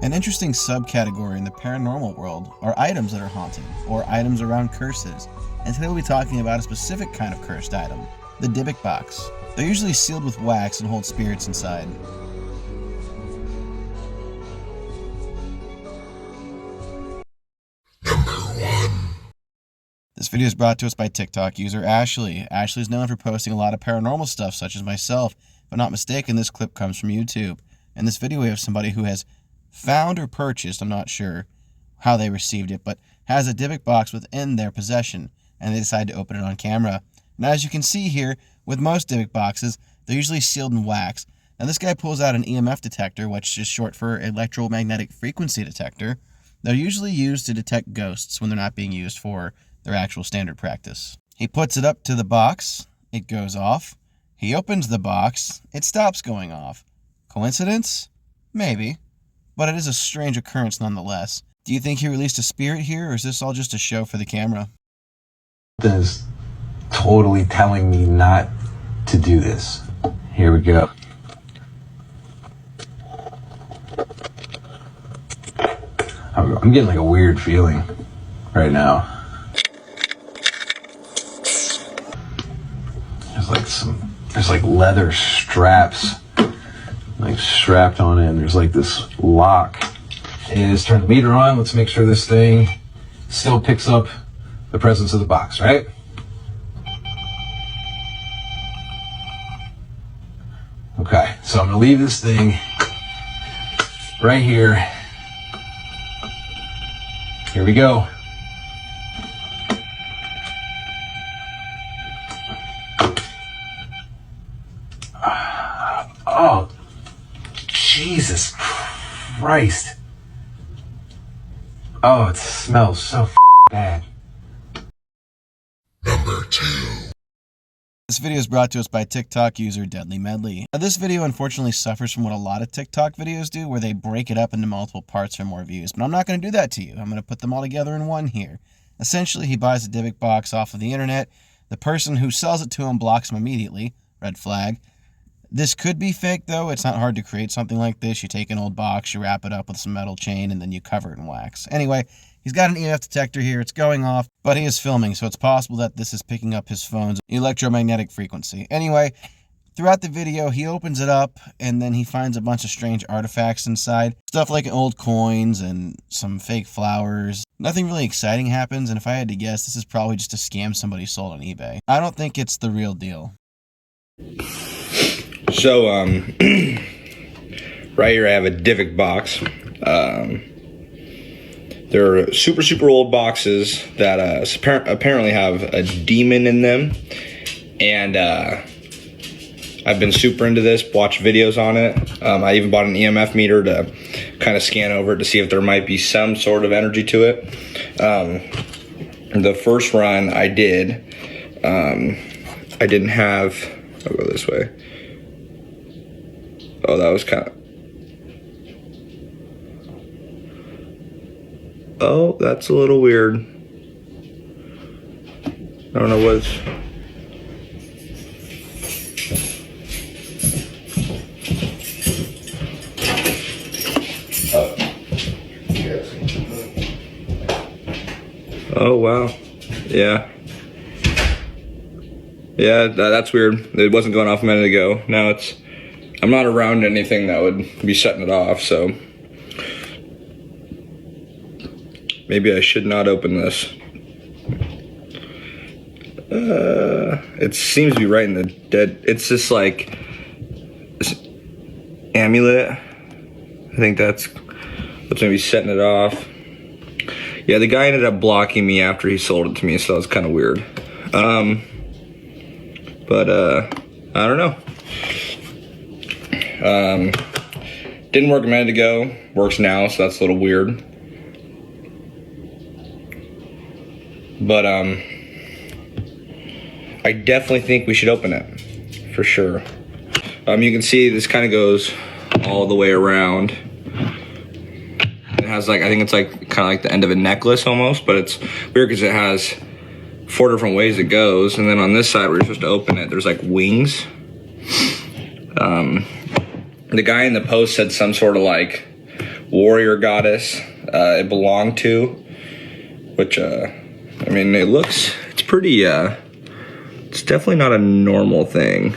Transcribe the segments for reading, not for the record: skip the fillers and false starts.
An interesting subcategory in the paranormal world are items that are haunted, or items around curses. And today we'll be talking about a specific kind of cursed item, the Dybbuk box. They're usually sealed with wax and hold spirits inside. This video is brought to us by TikTok user Ashley. Ashley is known for posting a lot of paranormal stuff, such as myself. If I'm not mistaken, this clip comes from YouTube. In this video, we have somebody who has found or purchased, I'm not sure how they received it, but has a Dybbuk box within their possession, and they decide to open it on camera. Now, as you can see here, with most Dybbuk boxes, they're usually sealed in wax. Now, this guy pulls out an EMF detector, which is short for electromagnetic frequency detector. They're usually used to detect ghosts when they're not being used for their actual standard practice. He puts it up to the box, it goes off. He opens the box, it stops going off. Coincidence? Maybe. But it is a strange occurrence nonetheless. Do you think he released a spirit here, or is this all just a show for the camera? Something is totally telling me not to do this. Here we go. I'm getting like a weird feeling right now. There's like leather straps like strapped on it, and there's like this lock. Is turn the meter on. Let's make sure this thing still picks up the presence of the box, right? Okay, so I'm gonna leave this thing right here. Here we go. Oh, Jesus Christ. Oh, it smells so bad. Number 2. This video is brought to us by TikTok user Deadly Medley. Now, this video unfortunately suffers from what a lot of TikTok videos do, where they break it up into multiple parts for more views. But I'm not going to do that to you. I'm going to put them all together in one here. Essentially, he buys a Dybbuk box off of the internet. The person who sells it to him blocks him immediately. Red flag. This could be fake, though. It's not hard to create something like this. You take an old box, you wrap it up with some metal chain, and then you cover it in wax. Anyway, he's got an EMF detector here. It's going off, but he is filming, so it's possible that this is picking up his phone's electromagnetic frequency. Anyway, throughout the video, he opens it up, and then he finds a bunch of strange artifacts inside. Stuff like old coins and some fake flowers. Nothing really exciting happens, and if I had to guess, this is probably just a scam somebody sold on eBay. I don't think it's the real deal. So, right here I have a Dybbuk box. They're super old boxes that apparently have a demon in them. And I've been super into this, watched videos on it. I even bought an EMF meter to kind of scan over it to see if there might be some sort of energy to it. The first run I did, I didn't have, I'll go this way. Oh, that was kind of... Oh, that's a little weird. I don't know what's... Oh, wow. Yeah. Yeah, that's weird. It wasn't going off a minute ago. Now it's... I'm not around anything that would be setting it off, so maybe I should not open this. It seems to be right in the dead. It's just like this amulet. I think that's what's maybe setting it off. Yeah, the guy ended up blocking me after he sold it to me, so that's kind of weird. But I don't know. Didn't work a minute ago, works now, so that's a little weird. But I definitely think we should open it, for sure. You can see this kind of goes all the way around. It has like, I think it's like kind of like the end of a necklace almost, but it's weird because it has 4 different ways it goes. And then on this side where you're supposed to open it, there's like wings. The guy in the post said some sort of like warrior goddess it belonged to, which I mean, it's pretty it's definitely not a normal thing,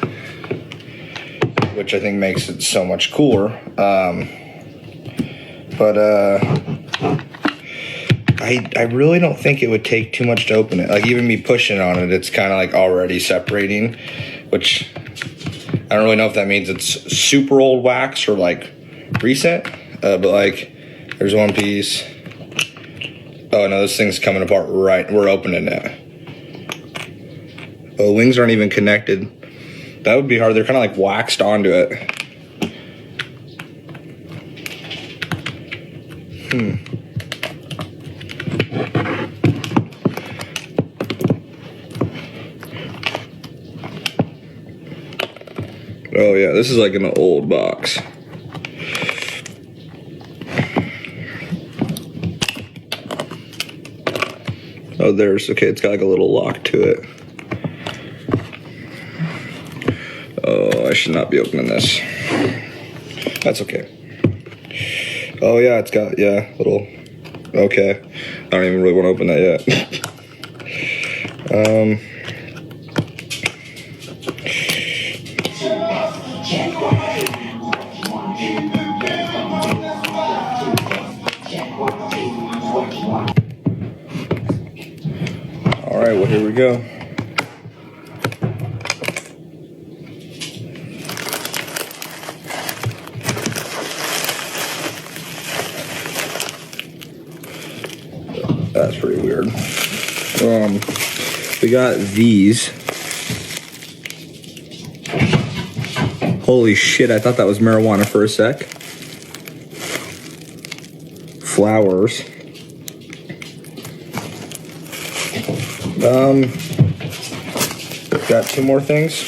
which I think makes it so much cooler. But I really don't think it would take too much to open it. Like, even me pushing on it, it's kind of like already separating, which I don't really know if that means it's super old wax or like recent. But like, there's one piece. Oh no, this thing's coming apart right. We're opening it. Oh, the wings aren't even connected. That would be hard. They're kind of like waxed onto it. Oh yeah, this is like an old box. Oh, okay, it's got like a little lock to it. Oh, I should not be opening this. That's okay. Oh yeah, it's got, little, okay. I don't even really want to open that yet. All right, well, here we go. That's pretty weird. We got these. Holy shit, I thought that was marijuana for a sec. Flowers. Got two more things.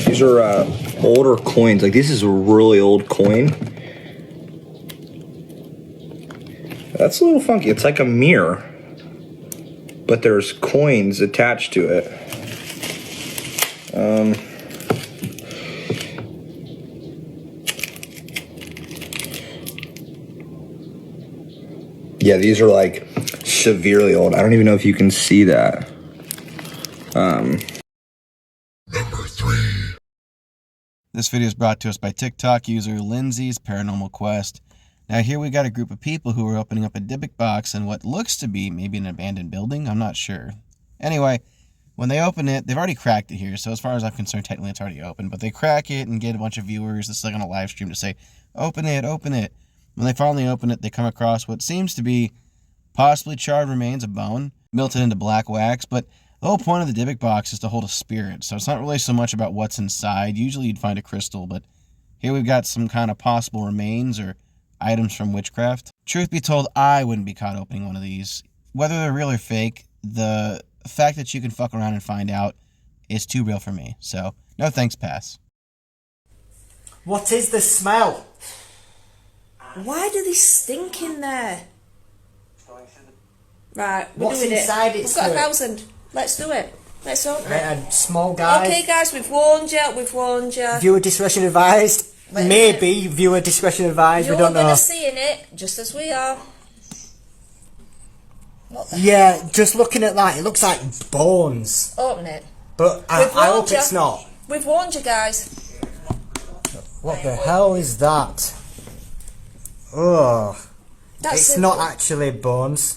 These are older coins. Like, this is a really old coin. That's a little funky. It's like a mirror, but there's coins attached to it. Yeah, these are like severely old. I don't even know if you can see that. Number 3. This video is brought to us by TikTok user Lindsay's Paranormal Quest. Now here we got a group of people who are opening up a Dybbuk box in what looks to be maybe an abandoned building. I'm not sure. Anyway, when they open it, they've already cracked it here. So as far as I'm concerned, technically it's already open. But they crack it and get a bunch of viewers. This is like on a live stream to say, open it, open it. When they finally open it, they come across what seems to be possibly charred remains of bone, melted into black wax. But the whole point of the Dybbuk box is to hold a spirit. So it's not really so much about what's inside. Usually you'd find a crystal, but here we've got some kind of possible remains or items from witchcraft. Truth be told, I wouldn't be caught opening one of these. Whether they're real or fake, the fact that you can fuck around and find out is too real for me. So, no thanks, pass. What is the smell? Why do they stink in there? Right, we're What's doing inside it. it's We've got the- 1,000. Let's do it. Let's open it. Right, and small guys. Okay, guys, we've warned you. We've warned you. Viewer discretion advised. Wait a Maybe viewer discretion advised. You're we don't know. gonna see in it, just as we are. What the Yeah, just looking at that, it looks like bones. Open it. But I We've warned hope you. it's not. We've warned you guys. What the hell is that? Oh, That's it's it. not actually bones.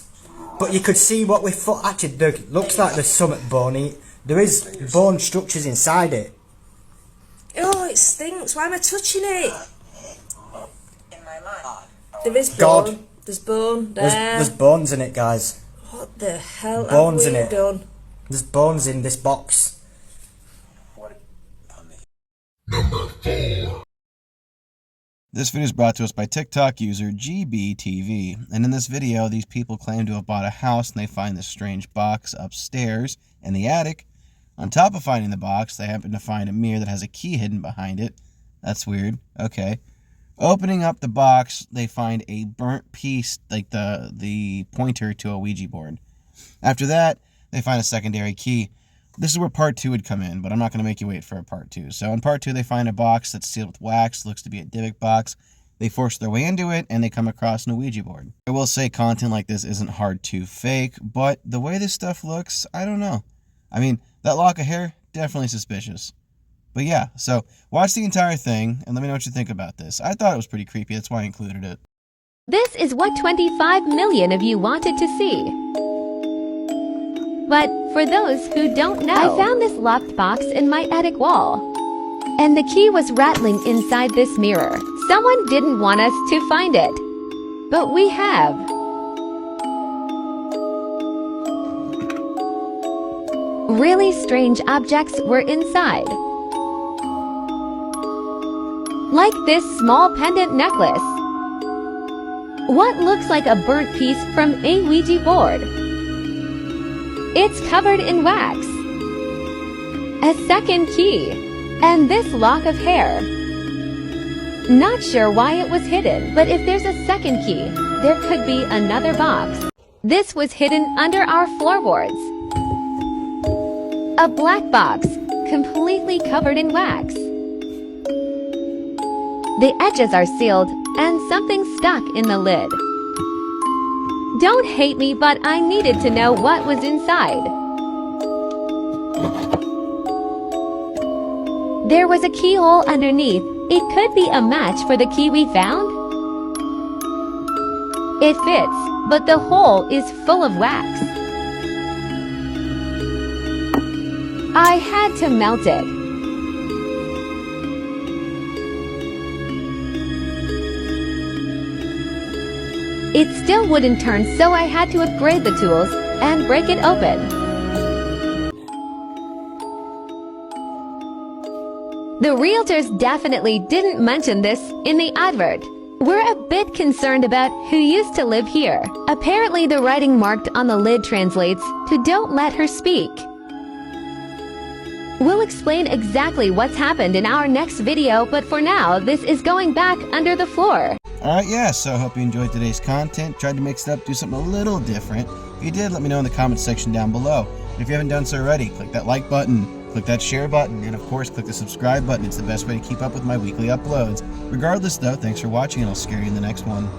But you could see what we thought. Actually, there looks like there's some bony. There is bone structures inside it. Oh, it stinks. Why am I touching it? There is bone. God. There's bone there. There's bones in it, guys. What the hell Bones have in we it. done? There's bones in this box. Number 4. This video is brought to us by TikTok user GBTV. And in this video, these people claim to have bought a house and they find this strange box upstairs in the attic. On top of finding the box, they happen to find a mirror that has a key hidden behind it. That's weird. Okay. Opening up the box, they find a burnt piece, like the pointer to a Ouija board. After that, they find a secondary key. This is where part 2 would come in, but I'm not going to make you wait for a part 2. So in part 2, they find a box that's sealed with wax, looks to be a Dybbuk box. They force their way into it, and they come across an Ouija board. I will say content like this isn't hard to fake, but the way this stuff looks, I don't know. I mean, that lock of hair, definitely suspicious. But yeah, so watch the entire thing, and let me know what you think about this. I thought it was pretty creepy, that's why I included it. This is what 25 million of you wanted to see. But for those who don't know, I found this locked box in my attic wall. And the key was rattling inside this mirror. Someone didn't want us to find it. But we have. Really strange objects were inside. Like this small pendant necklace. What looks like a burnt piece from a Ouija board. It's covered in wax. A second key. And this lock of hair. Not sure why it was hidden, but if there's a second key, there could be another box. This was hidden under our floorboards. A black box, completely covered in wax. The edges are sealed, and something stuck in the lid. Don't hate me, but I needed to know what was inside. There was a keyhole underneath. It could be a match for the key we found. It fits, but the hole is full of wax. I had to melt it. It still wouldn't turn, so I had to upgrade the tools and break it open. The realtors definitely didn't mention this in the advert. We're a bit concerned about who used to live here. Apparently the writing marked on the lid translates to "Don't let her speak." We'll explain exactly what's happened in our next video, but for now, this is going back under the floor. Alright, yeah, so I hope you enjoyed today's content. Tried to mix it up, do something a little different. If you did, let me know in the comments section down below. And if you haven't done so already, click that like button, click that share button, and of course, click the subscribe button. It's the best way to keep up with my weekly uploads. Regardless though, thanks for watching, and I'll scare you in the next one.